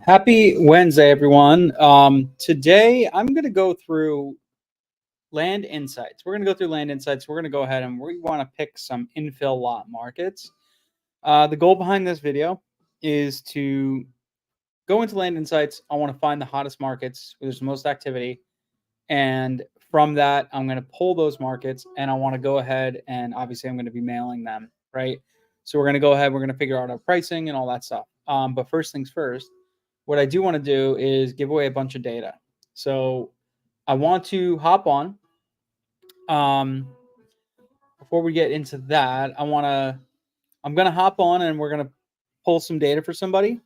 Happy Wednesday, everyone. Today, I'm going to go through land insights. We're going to go through land insights. We're going to go ahead and we want to pick some infill lot markets. The goal behind this video is to go into land insights. I want to find the hottest markets where there's the most activity. And from that, I'm going to pull those markets and I want to go ahead and obviously I'm going to be mailing them, right? So we're going to go ahead. We're going to figure out our pricing and all that stuff. But first things first, what I do want to do is give away a bunch of data. So I want to hop on. Before we get into that, I'm going to hop on and we're going to pull some data for somebody.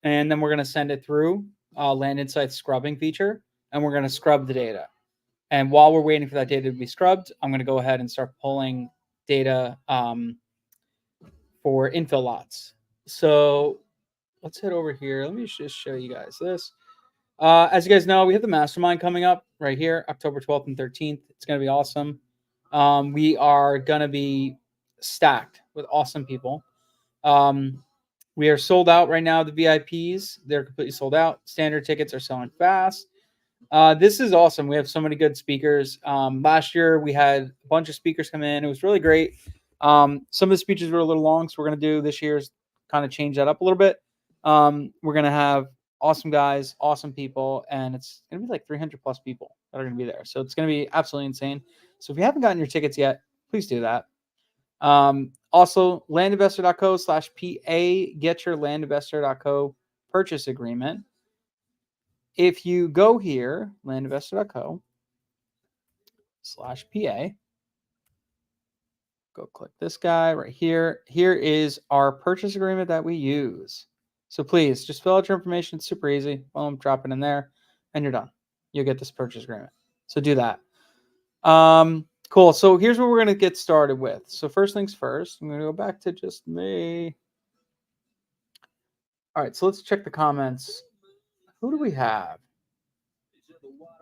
And then we're going to send it through Land Insights scrubbing feature. And we're going to scrub the data. And while we're waiting for that data to be scrubbed, I'm going to go ahead and start pulling data for infill lots. So let's head over here. Let me just show you guys this. As you guys know, we have the Mastermind coming up right here, October 12th and 13th. It's going to be awesome. We are going to be stacked with awesome people. We are sold out right now. The VIPs, they're completely sold out. Standard tickets are selling fast. This is awesome. We have so many good speakers. Last year, we had a bunch of speakers come in. It was really great. Some of the speeches were a little long, so we're going to do this year's kind of change that up a little bit. We're going to have awesome guys, awesome people, and it's going to be like 300 plus people that are going to be there. So it's going to be absolutely insane. So if you haven't gotten your tickets yet, please do that. Also, landinvestor.co/PA, get your landinvestor.co purchase agreement. If you go here, landinvestor.co/PA, go click this guy right here. Here is our purchase agreement that we use. So please just fill out your information. It's super easy. Boom, drop it in there, and you're done. You'll get this purchase agreement. So do that. Cool. So here's what we're going to get started with. So first things first, I'm going to go back to just me. All right, so let's check the comments. Who do we have?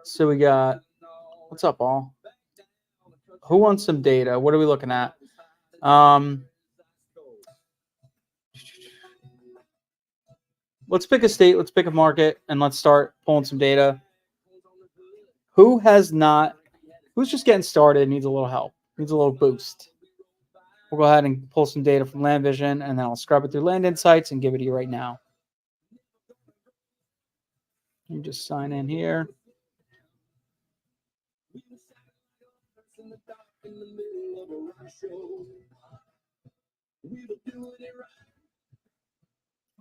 So we got, what's up, all? Who wants some data? What are we looking at? Let's pick a state, let's pick a market, and let's start pulling some data. Who's just getting started, needs a little help, needs a little boost? We'll go ahead and pull some data from Land Vision, and then I'll scrub it through Land Insights and give it to you right now. You just sign in here.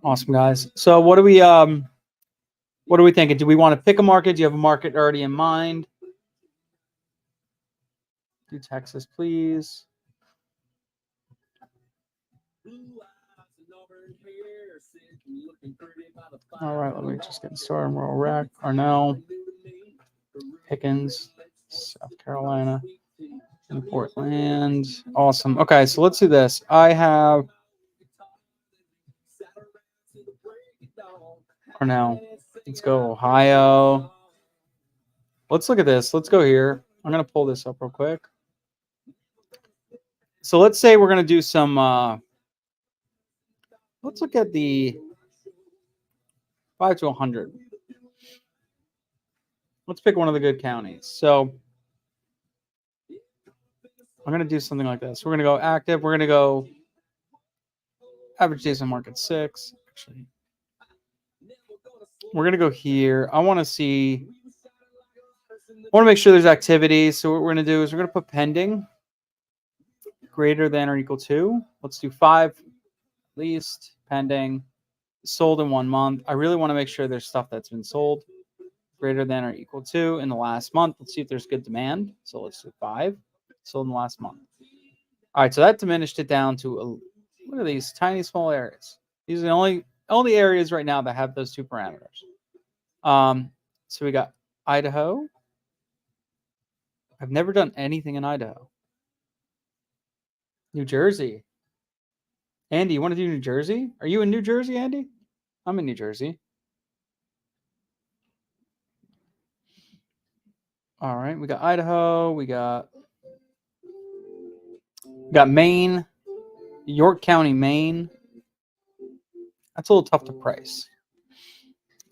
Awesome, guys. So what are we thinking? Do we want to pick a market? Do you have a market already in mind? Do Texas, please. All right, let me just get started. Rural Rec, Arnell, Pickens, South Carolina, Portland. Awesome. Okay, so let's do this. I have Arnell. Let's go Ohio. Let's look at this. Let's go here. I'm going to pull this up real quick. So let's say we're going to do some, let's look at the 5 to 100. Let's pick one of the good counties. So I'm going to do something like this. We're going to go active. We're going to go average days on market 6. Actually, we're going to go here. I want to make sure there's activity. So what we're going to do is we're going to put pending greater than or equal to. Let's do 5 at least, pending, sold in 1 month. I really want to make sure there's stuff that's been sold greater than or equal to in the last month. Let's see if there's good demand. So let's do 5 sold in the last month. All right, so that diminished it down to look at these tiny small areas. These are the only areas right now that have those two parameters. So we got Idaho. I've never done anything in Idaho. New Jersey. Andy, you want to do New Jersey? Are you in New Jersey, Andy? I'm in New Jersey. All right, we got Idaho. We got Maine, York County, Maine. That's a little tough to price.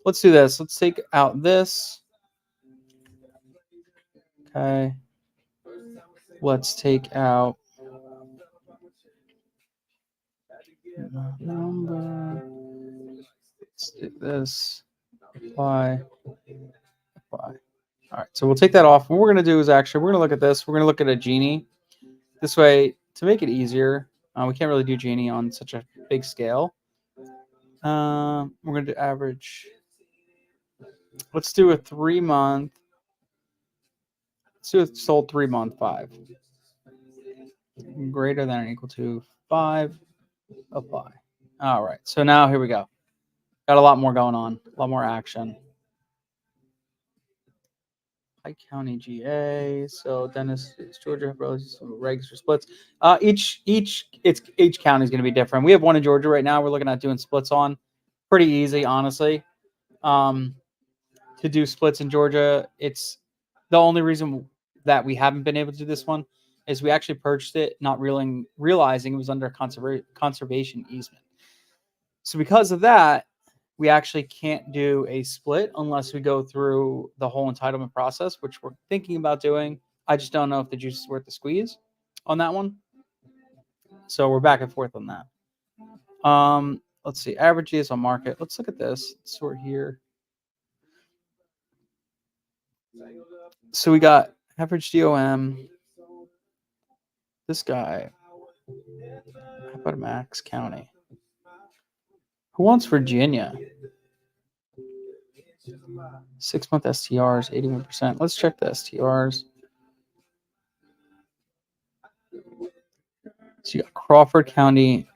let's do this. Let's take out this. Okay. Let's take out number. Let's do this. Apply. Apply. All right. So we'll take that off. What we're going to do is actually, we're going to look at this. We're going to look at a Genie. This way, to make it easier, we can't really do Genie on such a big scale. We're going to do average. Let's do a 3-month. Let's do a sold 3-month 5. Greater than or equal to 5. Apply. All right. So now here we go. Got a lot more going on. A lot more action. Pike County, GA. So Dennis, Georgia, regs for splits. Each county is going to be different. We have one in Georgia right now. We're looking at doing splits on. Pretty easy, honestly. To do splits in Georgia, it's the only reason that we haven't been able to do this one is we actually purchased it, not realizing it was under conservation easement. So because of that, we actually can't do a split unless we go through the whole entitlement process, which we're thinking about doing. I just don't know if the juice is worth the squeeze on that one. So we're back and forth on that. Let's see. Average is on market. Let's look at this. Let's sort here. So we got average DOM. This guy. How about Max County? Who wants Virginia? 6-month STRs, 81%. Let's check the STRs. So you got Crawford County,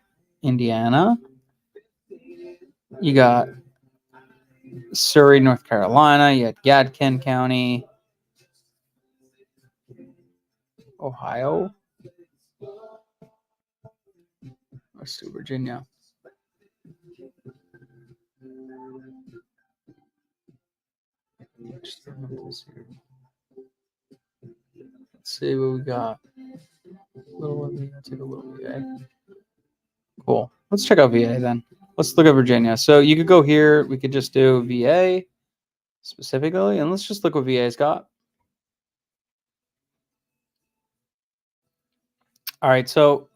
Indiana. You got Surrey, North Carolina. You got Gadsden County, Ohio. Let's do Virginia. Let's see what we got. Take a little VA. Cool. Let's check out VA then. Let's look at Virginia. So you could go here. We could just do VA specifically, and let's just look what VA's got. All right. So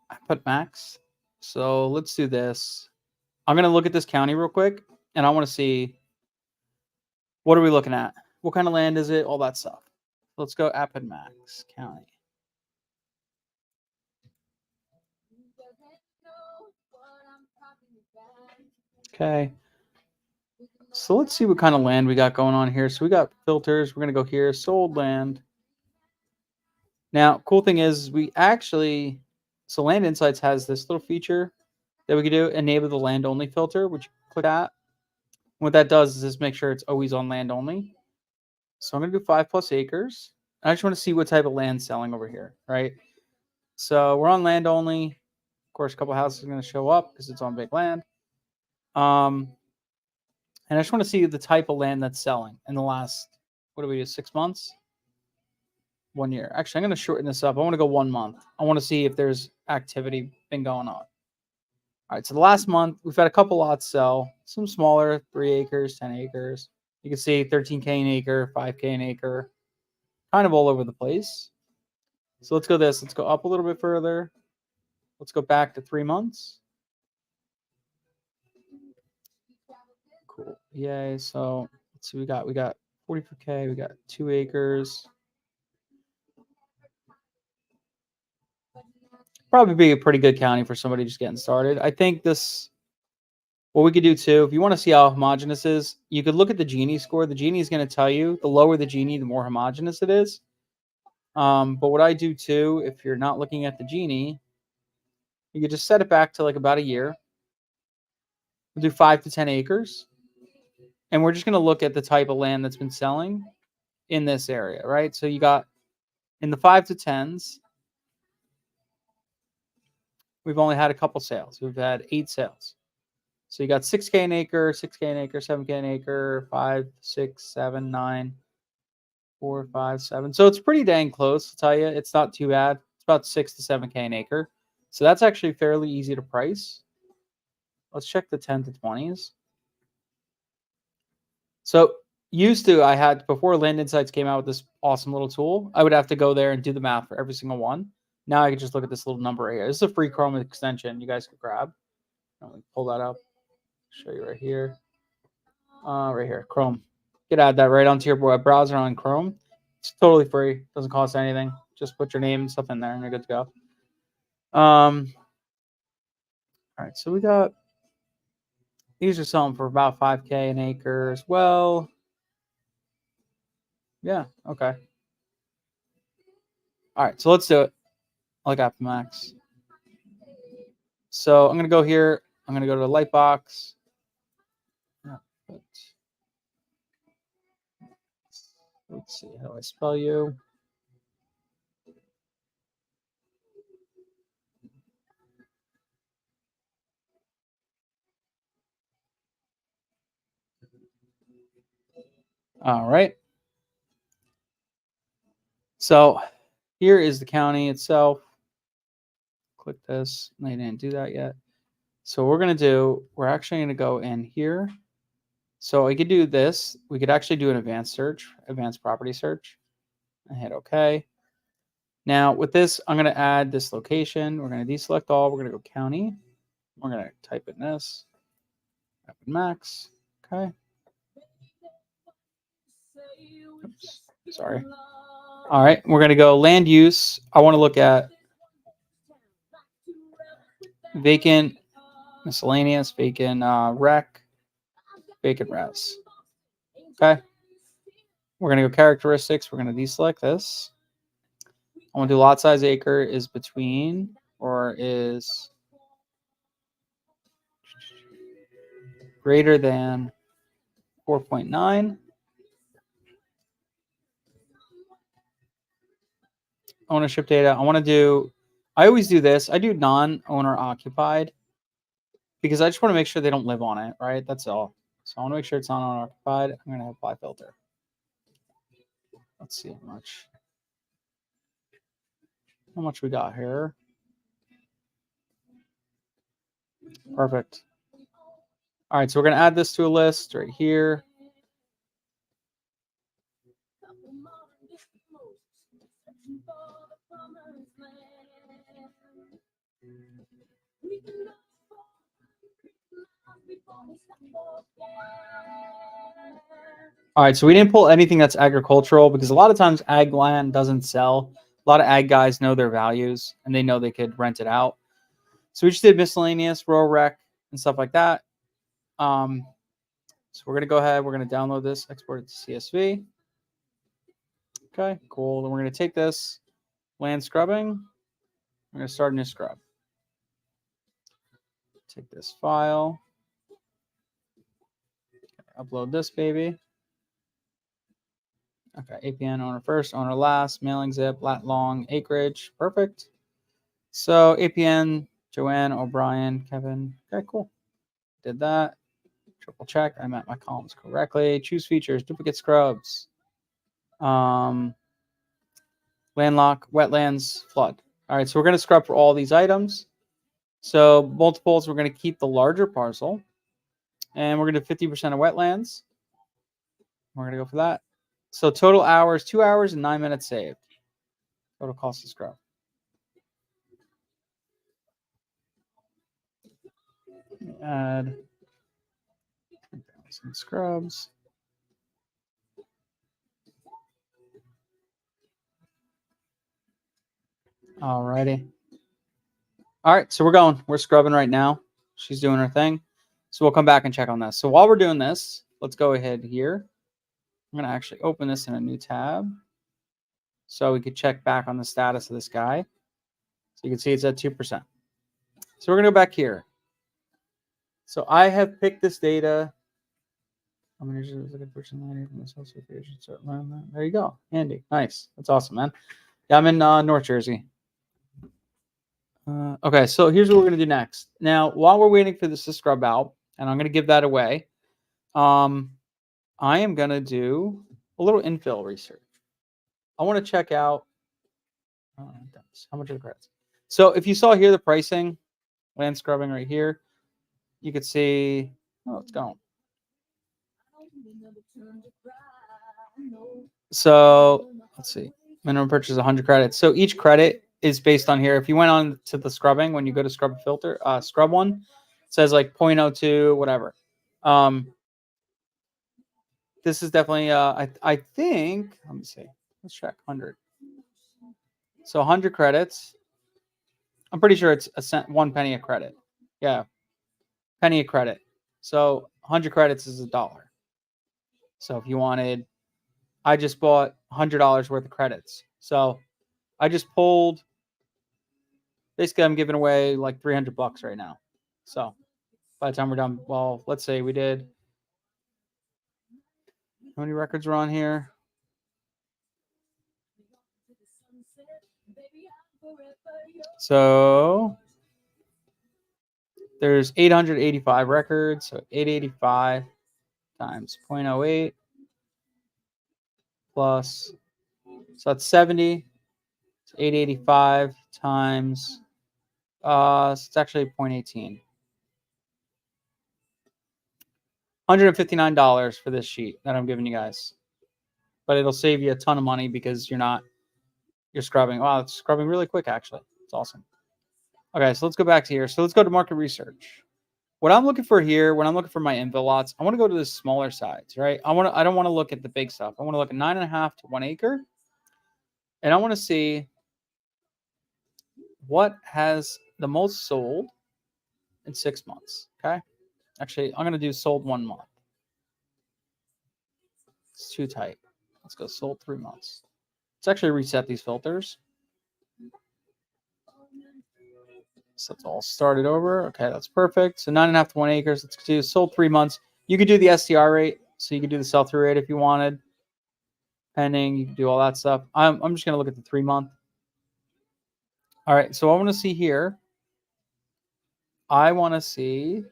I put max. So let's do this. I'm going to look at this county real quick, and I want to see what are we looking at? What kind of land is it? All that stuff. Let's go Appin Max County. Okay. So let's see what kind of land we got going on here. So we got filters. We're going to go here. Sold land. Now, cool thing is we actually, so Land Insights has this little feature that we can do, enable the land only filter, which you click that. What that does is just make sure it's always on land only. So I'm going to do 5+ acres. I just want to see what type of land selling over here, right? So we're on land only. Of course, a couple houses are going to show up because it's on big land. And I just want to see the type of land that's selling in the last, what do we do, 6 months? 1 year. Actually, I'm going to shorten this up. I want to go 1 month. I want to see if there's activity been going on. All right, so the last month, we've had a couple lots sell. Some smaller, 3 acres, 10 acres. You can see 13K an acre, 5K an acre. Kind of all over the place. So let's go this. Let's go up a little bit further. Let's go back to 3 months. Cool. Yay. So let's see. We got 44K. We got 2 acres. Probably be a pretty good county for somebody just getting started. I think this, what we could do too, if you want to see how homogeneous it is, you could look at the Gini score. The Gini is going to tell you the lower the Gini, the more homogeneous it is. But what I do too, if you're not looking at the Gini, you could just set it back to like about a year. We'll do 5 to 10 acres. And we're just going to look at the type of land that's been selling in this area, right? So you got in the 5 to 10s, we've only had a couple sales. We've had 8 sales. So you got 6K an acre, 6K an acre, 7K an acre, 5, 6, 7, 9, 4, 5, 7. So it's pretty dang close, I'll tell you. It's not too bad. It's about 6 to 7K an acre. So that's actually fairly easy to price. Let's check the 10 to 20s. So used to, I had before Land Insights came out with this awesome little tool, I would have to go there and do the math for every single one. Now I can just look at this little number right here. This is a free Chrome extension you guys could grab. Let me pull that up. Show you right here. Right here, Chrome. You could add that right onto your web browser on Chrome. It's totally free. Doesn't cost anything. Just put your name and stuff in there, and you're good to go. All right, so we got these are selling for about 5K an acre as well. Yeah, okay. All right, so let's do it. I like Apple Max. So I'm gonna go here. I'm gonna go to the Lightbox. Yeah, let's see. How do I spell you? All right. So here is the county itself. Click this. They didn't do that yet. So we're going to do, we're actually going to go in here. So I could do this. We could actually do an advanced search, advanced property search. I hit OK. Now with this, I'm going to add this location. We're going to deselect all. We're going to go county. We're going to type in this. Type in max. Okay. Oops, sorry. All right. We're going to go land use. I want to look at vacant, miscellaneous, vacant rec, vacant res. Okay. We're going to go characteristics. We're going to deselect this. I want to do lot size acre is between or is greater than 4.9. Ownership data. I want to do, I always do this. I do non-owner occupied because I just want to make sure they don't live on it, right? That's all. So I want to make sure it's not owner occupied. I'm going to apply filter. Let's see how much we got here. Perfect. All right, so we're going to add this to a list right here. All right, so we didn't pull anything that's agricultural because a lot of times ag land doesn't sell. A lot of ag guys know their values and they know they could rent it out. So we just did miscellaneous, rural rec, and stuff like that. So we're going to go ahead. We're going to download this, export it to CSV. Okay, cool. Then we're going to take this land scrubbing. We're going to start a new scrub. Take this file. Upload this baby. Okay, APN owner first, owner last, mailing zip, lat long, acreage. Perfect. So APN, Joanne, O'Brien, Kevin. Okay, cool. Did that. Triple check. I met my columns correctly. Choose features, duplicate scrubs. Landlock, wetlands, flood. All right, so we're going to scrub for all these items. So multiples, we're going to keep the larger parcel. And we're going to do 50% of wetlands. We're going to go for that. So total hours, 2 hours and 9 minutes saved. Total cost to scrub. Add some scrubs. Alrighty. All right, so we're going. We're scrubbing right now. She's doing her thing. So we'll come back and check on this. So while we're doing this, let's go ahead here. I'm going to actually open this in a new tab so we could check back on the status of this guy. So you can see it's at 2%. So we're going to go back here. So I have picked this data. There you go. Andy. Nice. That's awesome, man. Yeah, I'm in North Jersey. Okay, so here's what we're going to do next. Now, while we're waiting for this to scrub out, and I'm going to give that away, I am going to do a little infill research. I want to check out how much are the credits. So if you saw here the pricing, land scrubbing right here, you could see, oh, it's gone. So let's see. Minimum purchase is 100 credits. So each credit is based on here. If you went on to the scrubbing, when you go to scrub a filter, scrub one, it says like 0.02, whatever. This is definitely, I think, let me see. Let's check 100. So 100 credits. I'm pretty sure it's a cent, 1 penny a credit. Yeah, penny a credit. So 100 credits is $1. So if you wanted, I just bought $100 worth of credits. So I just pulled, basically I'm giving away like $300 right now. So by the time we're done, well, let's say we did, how many records are on here? So there's 885 records. So 885 times 0.08 plus, so that's 70. So 885 times, so it's actually 0.18. $159 for this sheet that I'm giving you guys. But it'll save you a ton of money because you're scrubbing. Wow, it's scrubbing really quick, actually. It's awesome. Okay, so let's go back to here. So let's go to market research. What I'm looking for here, when I'm looking for my infill lots, I want to go to the smaller sides, right? I don't want to look at the big stuff. I want to look at 9.5 to 1 acre. And I want to see what has the most sold in 6 months. Okay. Actually, I'm going to do sold 1 month. It's too tight. Let's go sold 3 months. Let's actually reset these filters. So it's all started over. Okay, that's perfect. So 9.5 to 1 acres. Let's do sold 3 months. You could do the STR rate. So you could do the sell-through rate if you wanted. Pending, you can do all that stuff. I'm just going to look at the 3 month. All right, so I want to see here. I want to see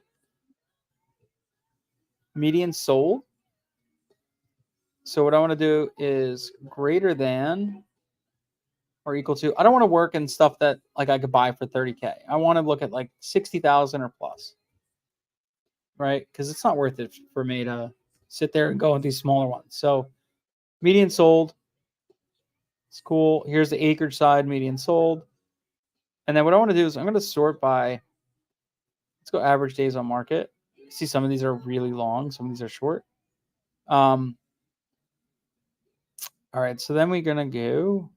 median sold. So what I want to do is greater than or equal to. I don't want to work in stuff that like I could buy for 30K. I want to look at like 60,000 or plus, right? Because it's not worth it for me to sit there and go with these smaller ones. So median sold. It's cool. Here's the acreage side, median sold. And then what I want to do is I'm going to sort by, let's go average days on market. See, some of these are really long. Some of these are short. All right. So then we're going to go,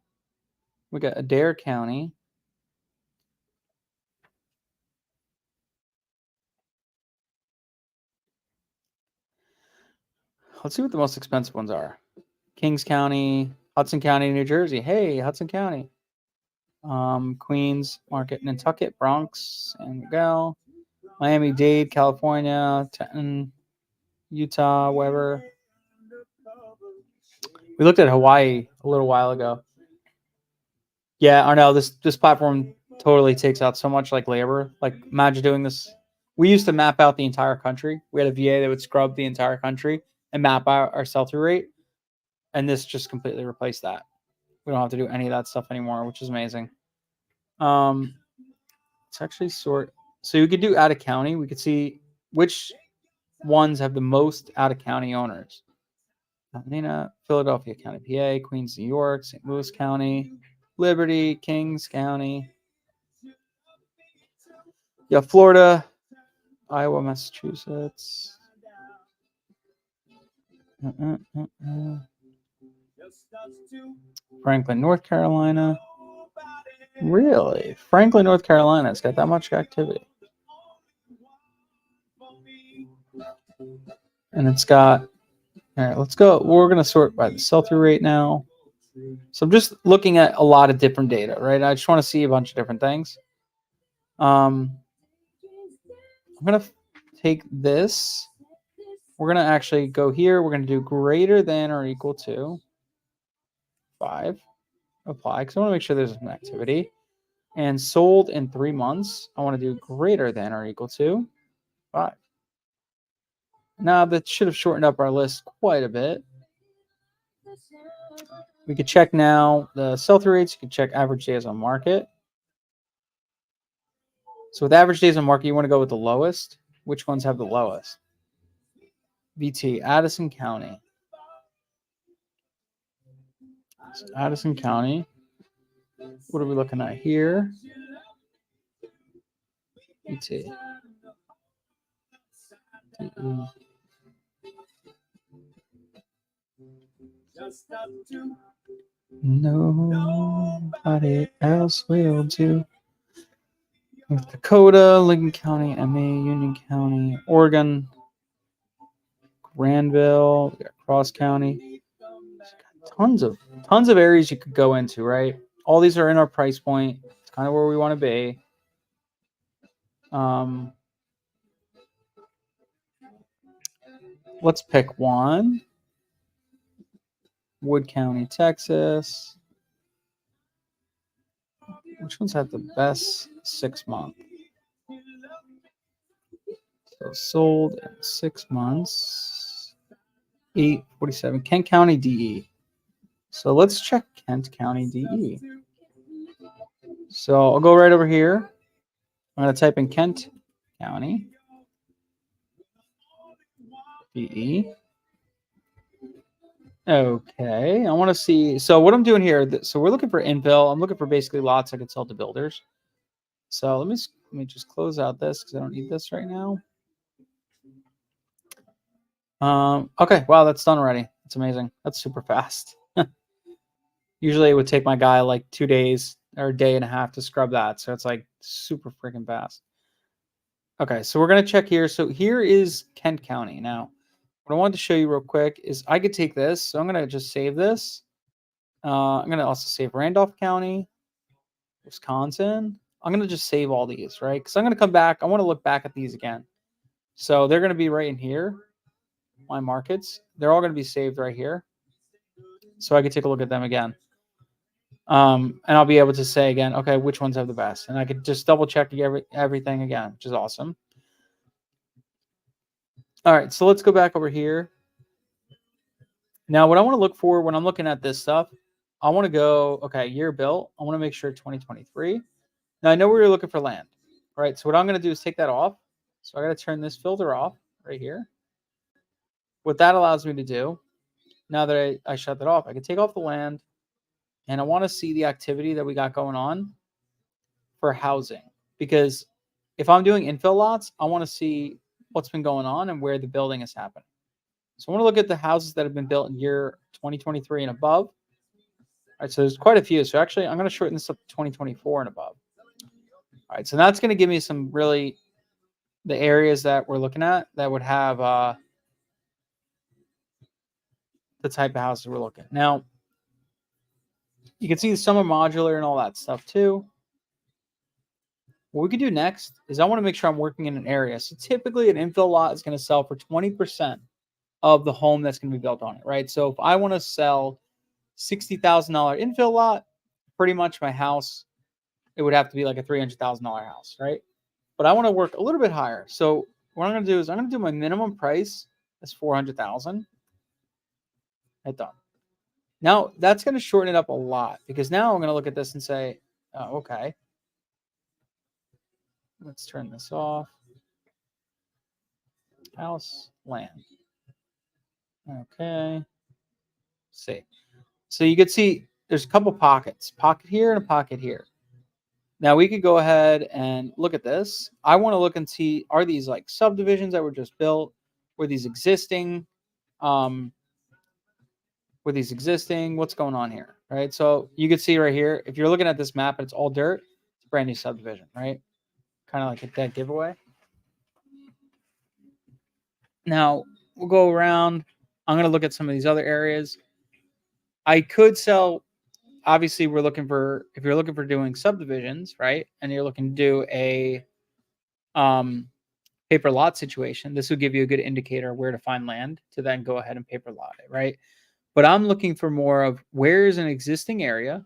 we got Adair County. Let's see what the most expensive ones are. Kings County, Hudson County, New Jersey. Hey, Hudson County. Queens, Market, Nantucket, Bronx, San Miguel, Miami-Dade, California, Tenton, Utah, Weber. We looked at Hawaii a little while ago. Yeah, Arnell, this platform totally takes out so much like labor. Like imagine doing this. We used to map out the entire country. We had a VA that would scrub the entire country and map out our sell-through rate. And this just completely replaced that. We don't have to do any of that stuff anymore, which is amazing. It's actually sort. So you could do out of county. We could see which ones have the most out of county owners. Pasadena, Philadelphia County, PA, Queens, New York, St. Louis County, Liberty, Kings County. Yeah, Florida, Iowa, Massachusetts. Franklin, North Carolina. Really? Franklin, North Carolina. It's got that much activity. And it's got, all right, let's go. We're going to sort by the sell-through rate now. So I'm just looking at a lot of different data, right? I just want to see a bunch of different things. I'm going to take this. We're going to actually go here. We're going to do greater than or equal to 5. Apply, because I want to make sure there's some activity. And sold in 3 months, I want to do greater than or equal to 5. Now, that should have shortened up our list quite a bit. We could check now the sell-through rates. You can check average days on market. So with average days on market, you want to go with the lowest. Which ones have the lowest? VT, Addison County. So Addison County. What are we looking at here? VT. Nobody else will do. North Dakota, Lincoln County, MA, Union County, Oregon, Granville, we got Cross County. Tons of areas you could go into, right? All these are in our price point. It's kind of where we want to be. Let's pick one. Wood County, Texas. Which ones have the best 6 month? So sold in 6 months. 847. Kent County DE. So let's check Kent County DE. So I'll go right over here. I'm going to type in Kent County DE. Okay, I want to see. So what I'm doing here, so we're looking for infill. I'm looking for basically lots I could sell to builders. So let me just close out this because I don't need this right now. Okay, wow, that's done already. That's amazing. That's super fast. Usually it would take my guy like 2 days or a day and a half to scrub that. So it's like super freaking fast. Okay, so we're going to check here. So here is Kent County. Now, what I wanted to show you real quick is I could take this. So I'm going to just save this. I'm going to also save Randolph County, Wisconsin. I'm going to just save all these, right? Because I'm going to come back. I want to look back at these again. So they're going to be right in here. My markets. They're all going to be saved right here. So I could take a look at them again. And I'll be able to say again, okay, which ones have the best? And I could just double check everything again, which is awesome. All right, so let's go back over here. Now, what I want to look for when I'm looking at this stuff, I want to go, okay, year built. I want to make sure 2023. Now, I know we were looking for land, right? So what I'm going to do is take that off. So I got to turn this filter off right here. What that allows me to do, now that I shut that off, I can take off the land, and I want to see the activity that we got going on for housing. Because if I'm doing infill lots, I want to see what's been going on and where the building is happening. So I want to look at the houses that have been built in year 2023 and above. All right, so there's quite a few. So actually, I'm going to shorten this up to 2024 and above. All right, so that's going to give me some really the areas that we're looking at that would have the type of houses we're looking at. Now, you can see some are modular and all that stuff too. What we could do next is I want to make sure I'm working in an area. So typically an infill lot is going to sell for 20% of the home that's going to be built on it, right? So if I want to sell $60,000 infill lot, pretty much my house, it would have to be like a $300,000 house, right? But I want to work a little bit higher. So what I'm going to do is I'm going to do my minimum price as $400,000. Hit done. Now that's going to shorten it up a lot because now I'm going to look at this and say, oh, okay. Let's turn this off. House, land. Okay. See. So you can see there's a couple pockets. Pocket here and a pocket here. Now we could go ahead and look at this. I want to look and see, are these like subdivisions that were just built? Were these existing? What's going on here? Right. So you can see right here, if you're looking at this map and it's all dirt, it's a brand new subdivision, right? Kind of like a dead giveaway. Now we'll go around. I'm going to look at some of these other areas. I could sell. Obviously, we're looking for, if you're looking for doing subdivisions, right? And you're looking to do a paper lot situation, this would give you a good indicator of where to find land to then go ahead and paper lot it, right? But I'm looking for more of where is an existing area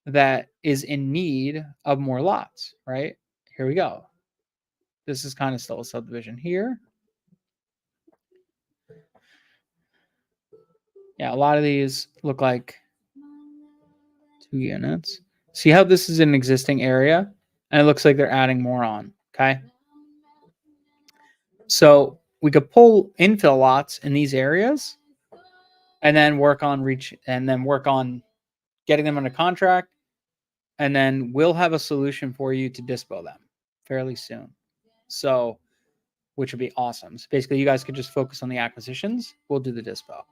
that is in need of more lots, right? Here we go. This is kind of still a subdivision here. Yeah, a lot of these look like 2 units. See how this is an existing area? And it looks like they're adding more on, okay? So we could pull infill lots in these areas and then work on getting them under contract, and then we'll have a solution for you to dispo them fairly soon. So, which would be awesome. So basically, you guys could just focus on the acquisitions. We'll do the dispo.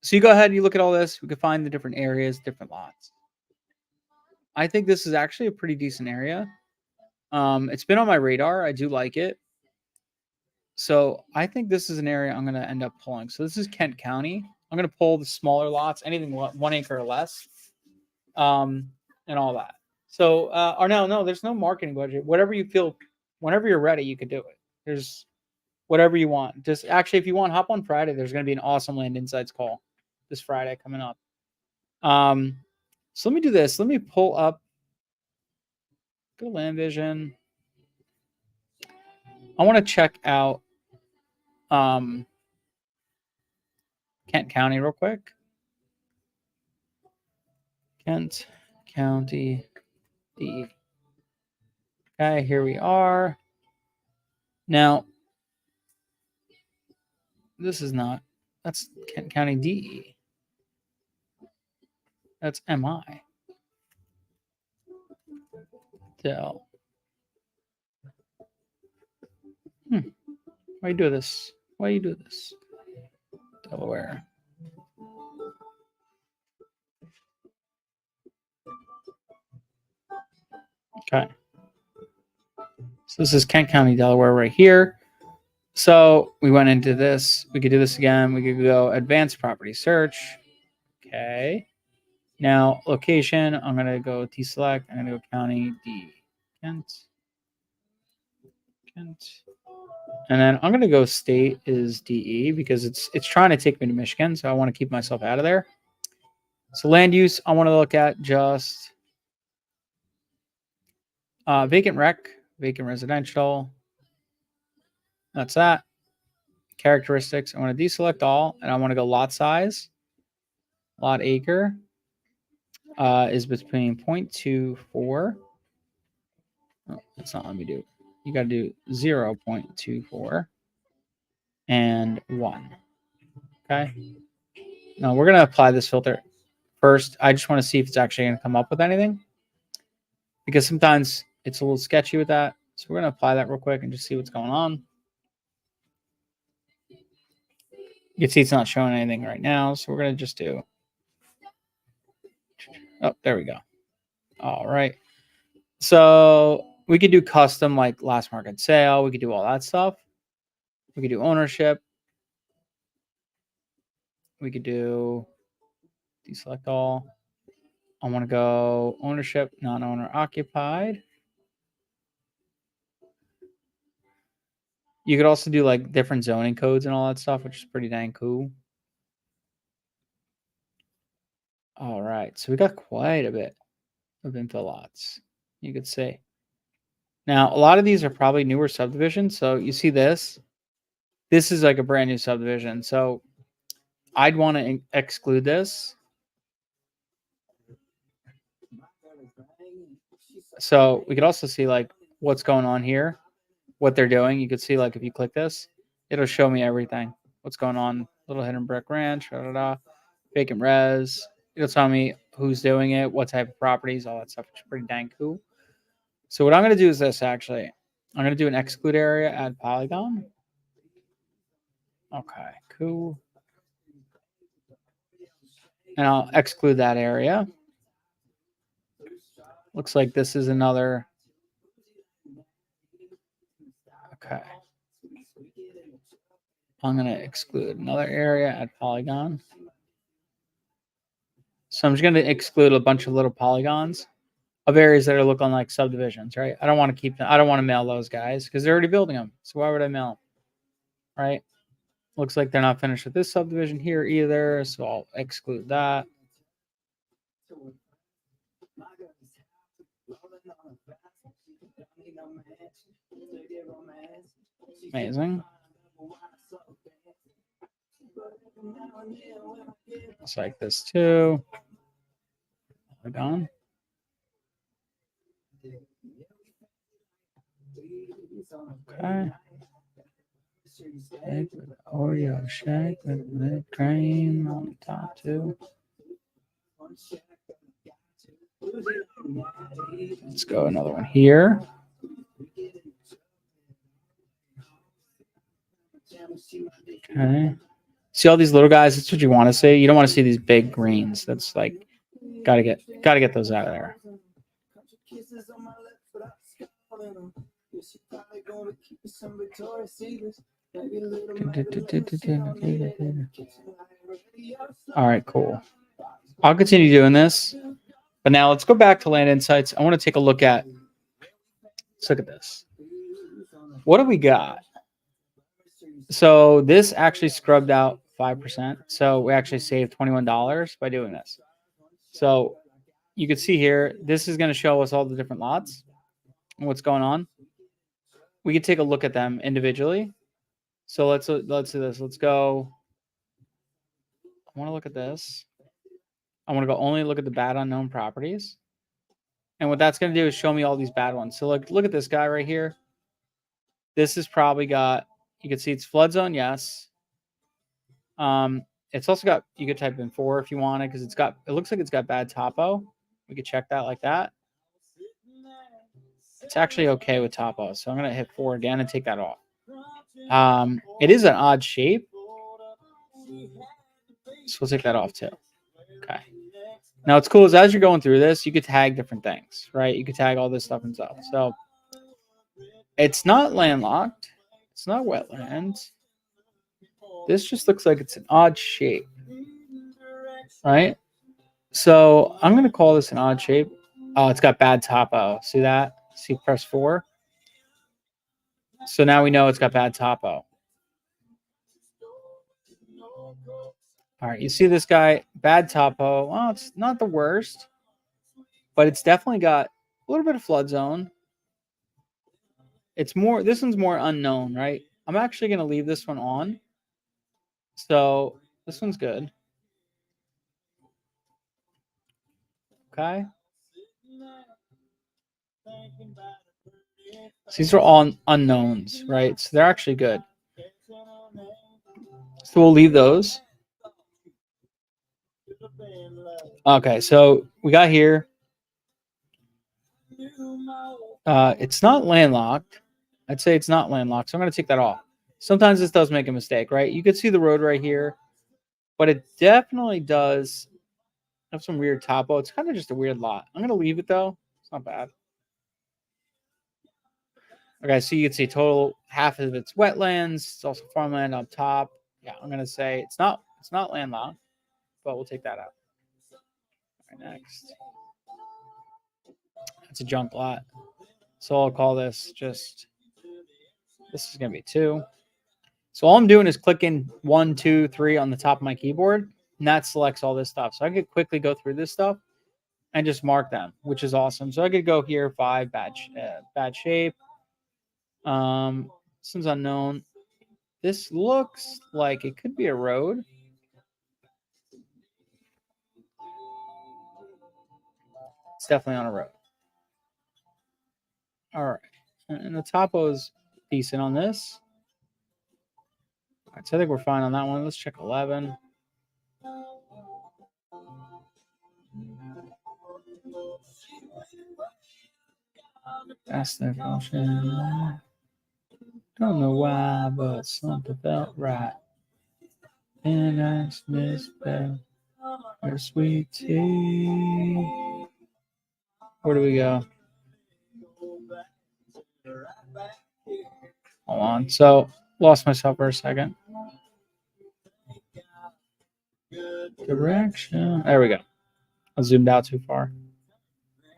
So you go ahead and you look at all this. We could find the different areas, different lots. I think this is actually a pretty decent area. It's been on my radar. I do like it. So I think this is an area I'm going to end up pulling. So this is Kent County. I'm going to pull the smaller lots, anything 1 acre or less, and all that. So, or no, there's no marketing budget. Whatever you feel, whenever you're ready, you could do it. There's whatever you want. Just actually, if you want, hop on Friday. There's going to be an awesome Land Insights call this Friday coming up. So let me do this. Let me pull up. Go to Land Vision. I want to check out Kent County real quick. Kent County DE. Okay, here we are. Now, this is not. That's Kent County DE. That's MI. Del. Why you do this? Why you do this? Delaware. Okay. So this is Kent County, Delaware right here. So we went into this. We could do this again. We could go advanced property search. Okay. Now location, I'm going to go T-select. I'm going to go county D. Kent. And then I'm going to go state is DE because it's trying to take me to Michigan. So I want to keep myself out of there. So land use, I want to look at just vacant rec, vacant residential. That's that. Characteristics, I want to deselect all, and I want to go lot size. Lot acre is between 0.24. Oh, that's not let me do. You got to do 0.24 and 1. Okay. Now we're going to apply this filter first. I just want to see if it's actually going to come up with anything, because sometimes it's a little sketchy with that. So we're going to apply that real quick and just see what's going on. You can see it's not showing anything right now. So we're going to just do. Oh, there we go. All right. So we could do custom like last market sale. We could do all that stuff. We could do ownership. We could do deselect all. I want to go ownership, non-owner occupied. You could also do like different zoning codes and all that stuff, which is pretty dang cool. All right. So we got quite a bit of infill lots, you could say. Now, a lot of these are probably newer subdivisions. So you see this. This is like a brand new subdivision. So I'd want to exclude this. So we could also see like what's going on here, what they're doing. You could see like if you click this, it'll show me everything. What's going on? Little Hidden Brick Ranch, vacant res. It'll tell me who's doing it, what type of properties, all that stuff, which is pretty dang cool. So what I'm going to do is this actually. I'm going to do an exclude area, add polygon. Okay, cool. And I'll exclude that area. Looks like this is another. Okay. I'm going to exclude another area, add polygon. So I'm just going to exclude a bunch of little polygons of areas that are looking like subdivisions, right? I don't want to keep them. I don't want to mail those guys because they're already building them. So why would I mail them, right? Looks like they're not finished with this subdivision here either. So I'll exclude that. Amazing. Looks like this too. Polygon. Okay. Egg with Oreo shake with whipped cream on the top too. Let's go another one here. Okay. See all these little guys? That's what you want to see. You don't want to see these big greens. That's like gotta get those out of there. All right, cool. I'll continue doing this. But now let's go back to Land Insights. I want to take a look at, let's look at this. What do we got? So this actually scrubbed out 5%. So we actually saved $21 by doing this. So you can see here, this is going to show us all the different lots and what's going on. We can take a look at them individually. So let's do this. Let's go. I want to look at this. I want to go only look at the bad unknown properties. And what that's going to do is show me all these bad ones. So look at this guy right here. This has probably got, you can see it's flood zone, yes. It's also got, you could type in 4 if you want it, because it looks like it's got bad topo. We could check that like that. It's actually okay with topo. So I'm going to hit 4 again and take that off. It is an odd shape. So we'll take that off too. Okay. Now what's cool is as you're going through this, you could tag different things, right? You could tag all this stuff and stuff. So it's not landlocked. It's not wetlands. This just looks like it's an odd shape, right? So I'm going to call this an odd shape. Oh, it's got bad topo. See that? See, press 4. So now we know it's got bad topo. All right, you see this guy, bad topo. Well, it's not the worst, but it's definitely got a little bit of flood zone. It's more, this one's more unknown, right? I'm actually going to leave this one on. So this one's good. Okay. So these are all unknowns, right? So they're actually good. So we'll leave those. Okay, so we got here. It's not landlocked. I'd say it's not landlocked, so I'm going to take that off. Sometimes this does make a mistake, right? You could see the road right here, but it definitely does have some weird topo. It's kind of just a weird lot. I'm going to leave it, though. It's not bad. Okay, so you can see total half of it's wetlands. It's also farmland up top. Yeah, I'm going to say it's not landlocked, but we'll take that out. All right, next. It's a junk lot. So I'll call this just, this is going to be 2. So all I'm doing is clicking 1, 2, 3 on the top of my keyboard, and that selects all this stuff. So I could quickly go through this stuff and just mark them, which is awesome. So I could go here, 5, bad shape. This one's unknown. This looks like it could be a road. It's definitely on a road. All right. And the topo is decent on this. All right, so I think we're fine on that one. Let's check 11. That's the function. Don't know why, but something felt right. And I misspelled her sweet tea. Where do we go? Hold on. So, lost myself for a second. Direction. There we go. I zoomed out too far.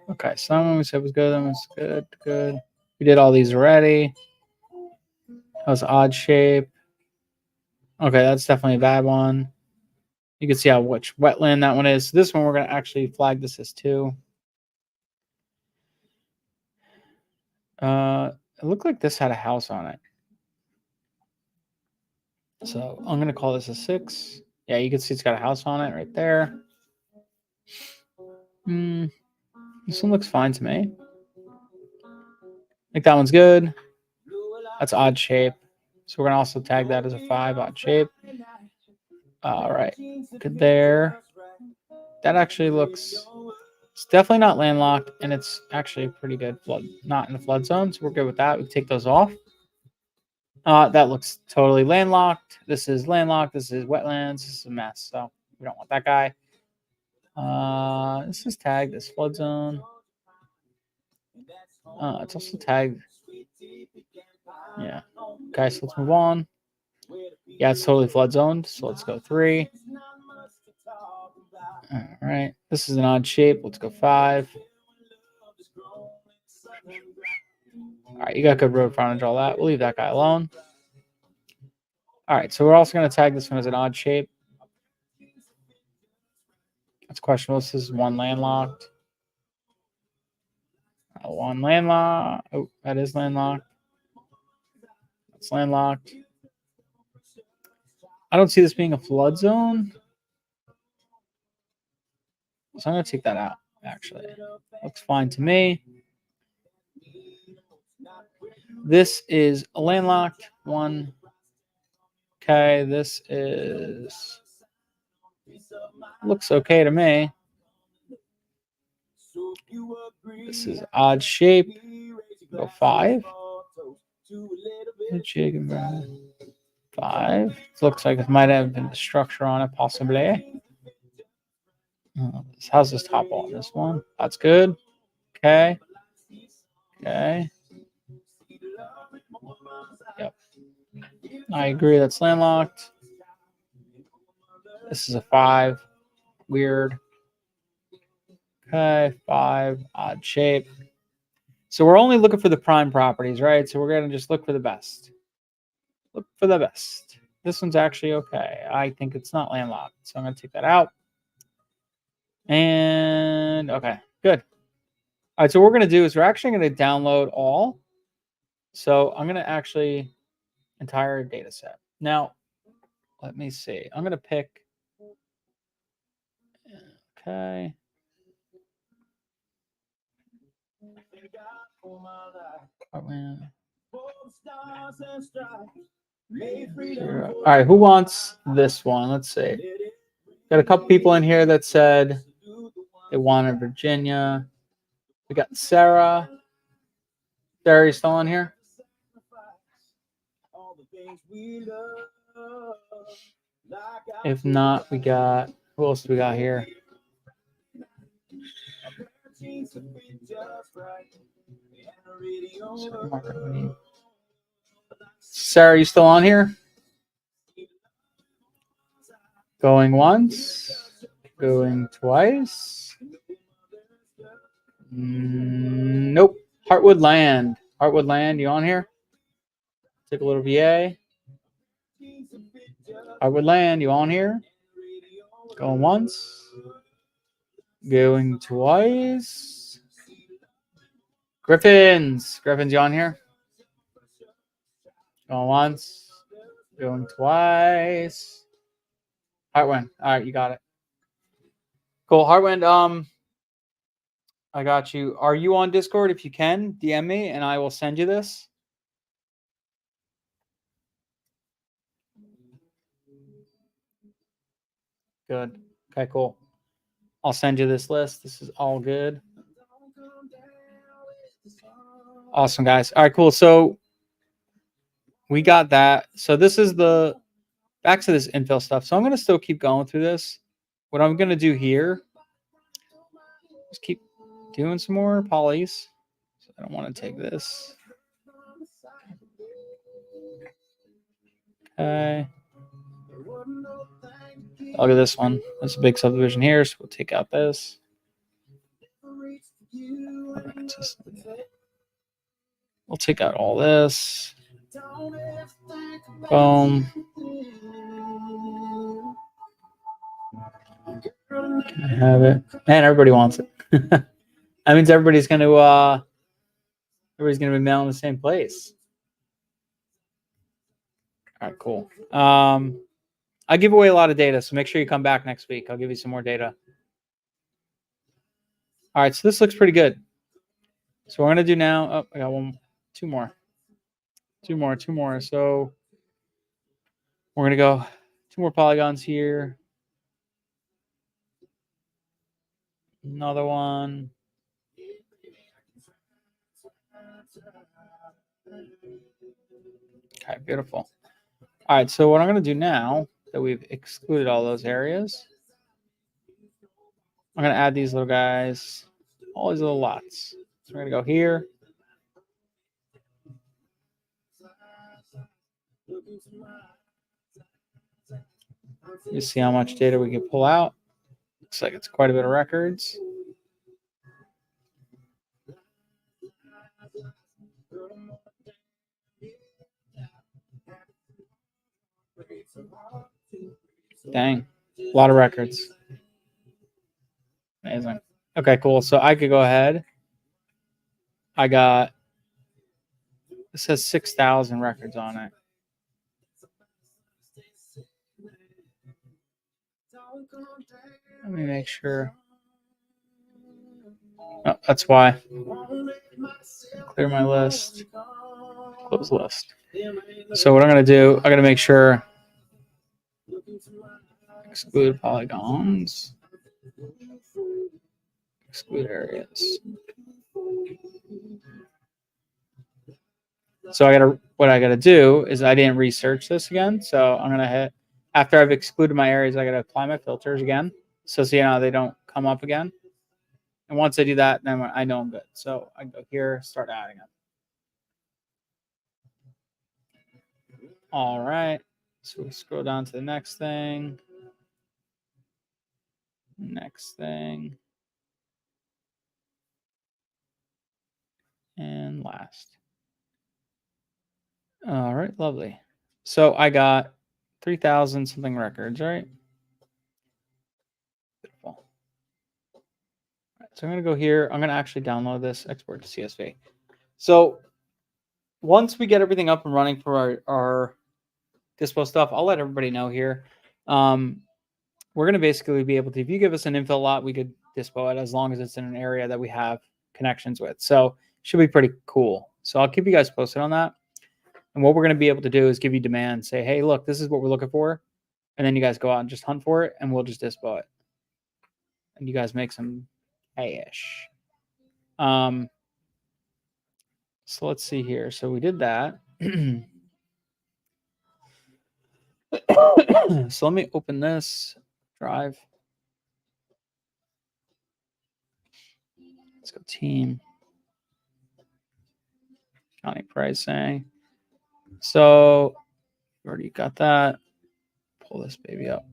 Okay, so that one we said was good. That one's good. Good. We did all these already. That was odd shape. Okay, that's definitely a bad one. You can see how which wetland that one is. So this one we're going to actually flag this as 2. It looked like this had a house on it. So I'm going to call this a 6. Yeah, you can see it's got a house on it right there. This one looks fine to me. I think that one's good. That's odd shape. So we're going to also tag that as a 5 odd shape. All right. Good there. That actually looks, it's definitely not landlocked, and it's actually a pretty good flood, not in the flood zone. So we're good with that. We take those off. That looks totally landlocked. This is landlocked. This is wetlands. This is a mess. So we don't want that guy. This is tagged as flood zone. It's also tagged. Yeah. Okay, so let's move on. Yeah, it's totally flood zoned. So let's go 3. All right. This is an odd shape. Let's go 5. All right, you got good road frontage, all that. We'll leave that guy alone. All right, so we're also going to tag this one as an odd shape. That's questionable. This is 1 landlocked. 1 landlocked. Oh, that is landlocked. That's landlocked. I don't see this being a flood zone. So I'm going to take that out, actually. Looks fine to me. This is a landlocked 1. Okay, this is... looks okay to me. This is odd shape. Go 5. 5. It looks like it might have been the structure on it, possibly. How's this top on this one? That's good. Okay. Okay. Yep. I agree. That's landlocked. This is a 5. Weird. Okay. 5. Odd shape. So we're only looking for the prime properties, right? So we're going to just look for the best. Look for the best. This one's actually okay. I think it's not landlocked. So I'm going to take that out. And okay, good. All right, so what we're going to do is we're actually going to download all. So I'm going to actually entire data set. Now, let me see. I'm going to pick. Okay. All right, who wants this one? Let's see. Got a couple people in here that said they wanted Virginia. We got Sarah. Sarah, you still on here? If not, we got, who else do we got here? Sarah, you still on here? Going once, going twice. Nope. Heartwood Land. Heartwood Land, you on here? Take a little VA. Heartwood Land, you on here? Going once. Going twice. Griffins. Griffins, you on here? Going once. Going twice. Heartwind. All right, you got it. Cool. Heartwind, I got you. Are you on Discord? If you can, DM me and I will send you this. Good. Okay, cool. I'll send you this list. This is all good. Awesome, guys. All right, cool. So we got that. So this is the back to this infill stuff. So I'm going to still keep going through this. What I'm going to do here is keep doing some more polys. So I don't want to take this. Okay. Look at this one. That's a big subdivision here, so we'll take out this. We'll take out all this. Boom. Can I have it? Man, everybody wants it. That means everybody's gonna be mailing the same place. All right, cool. I give away a lot of data, so make sure you come back next week. I'll give you some more data. All right, so this looks pretty good. So we're gonna do now. Oh, I got two more. So We're going to go 2 more polygons here. Another one. Okay, beautiful. All right, so what I'm going to do now that we've excluded all those areas, I'm going to add these little guys, all these little lots. So we're going to go here. You see how much data we can pull out. Looks like it's quite a bit of records. Dang, a lot of records. Amazing. Okay, cool. So I could go ahead. I got, it says 6,000 records on it. Let me make sure. Oh, that's why. Clear my list. Close list. So what I'm going to do, I'm going to make sure exclude polygons. Exclude areas. So what I gotta do is I didn't research this again. So I'm gonna hit, after I've excluded my areas, I gotta apply my filters again. So see how they don't come up again. And once I do that, then I know I'm good. So I go here, start adding them. All right. So we scroll down to the next thing. Next thing. And last. All right, lovely. So I got 3,000 something records, right? Beautiful. All right, so I'm going to go here. I'm going to actually download this, export to CSV. So once we get everything up and running for our dispo stuff, I'll let everybody know here. We're going to basically be able to, if you give us an infill lot, we could dispo it as long as it's in an area that we have connections with. So should be pretty cool. So I'll keep you guys posted on that. And what we're going to be able to do is give you demand, say, hey, look, this is what we're looking for. And then you guys go out and just hunt for it, and we'll just dispo it. And you guys make some cash. So let's see here. So we did that. So let me open this drive. Let's go team. County pricing. So you already got that. Pull this baby up.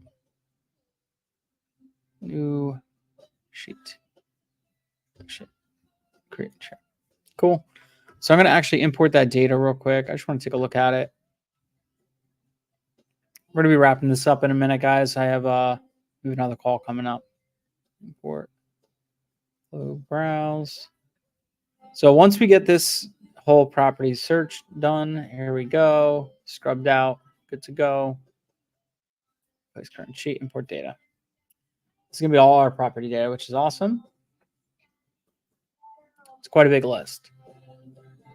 New sheet. Create check. Cool. So I'm going to actually import that data real quick. I just want to take a look at it. We're going to be wrapping this up in a minute, guys. I have another call coming up. Import. Browse. So once we get this whole property search done, here we go. Scrubbed out. Good to go. Place current sheet. Import data. It's going to be all our property data, which is awesome. It's quite a big list.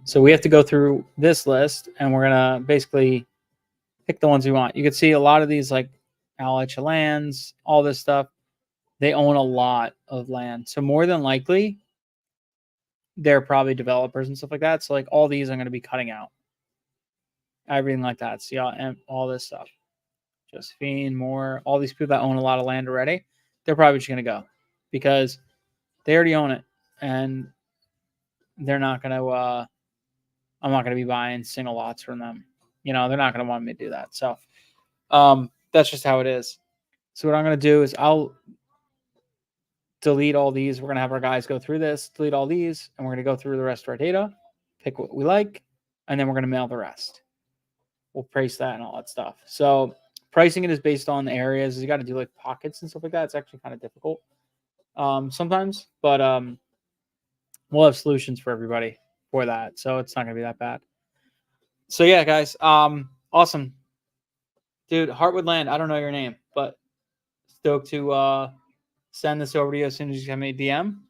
So we have to go through this list, and we're going to basically pick the ones we want. You can see a lot of these, like Appalachia lands, all this stuff, they own a lot of land. So more than likely, they're probably developers and stuff like that. So like all these I'm going to be cutting out. Everything like that. See all this stuff. Josephine, Moore, all these people that own a lot of land already, they're probably just going to go because they already own it. And they're not going to, I'm not going to be buying single lots from them. You know, they're not going to want me to do that. So that's just how it is. So what I'm going to do is I'll delete all these. We're going to have our guys go through this, delete all these, and we're going to go through the rest of our data, pick what we like, and then we're going to mail the rest. We'll price that and all that stuff. So pricing it is based on the areas. You got to do like pockets and stuff like that. It's actually kind of difficult sometimes, but we'll have solutions for everybody for that. So it's not going to be that bad. So yeah, guys, awesome. Dude, Heartwood Land, I don't know your name, but stoked to send this over to you as soon as you send me a DM.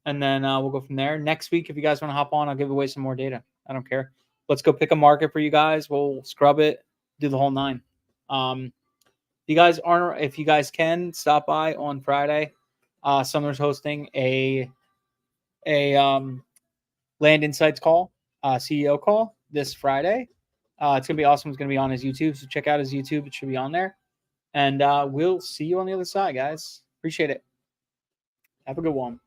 And then we'll go from there. Next week, if you guys want to hop on, I'll give away some more data. I don't care. Let's go pick a market for you guys. We'll scrub it, do the whole 9. If you guys can stop by on Friday, Sumner's hosting a Land Insights call, CEO call this Friday. It's gonna be awesome. It's gonna be on his YouTube, so check out his YouTube. It should be on there. And we'll see you on the other side, guys. Appreciate it. Have a good one.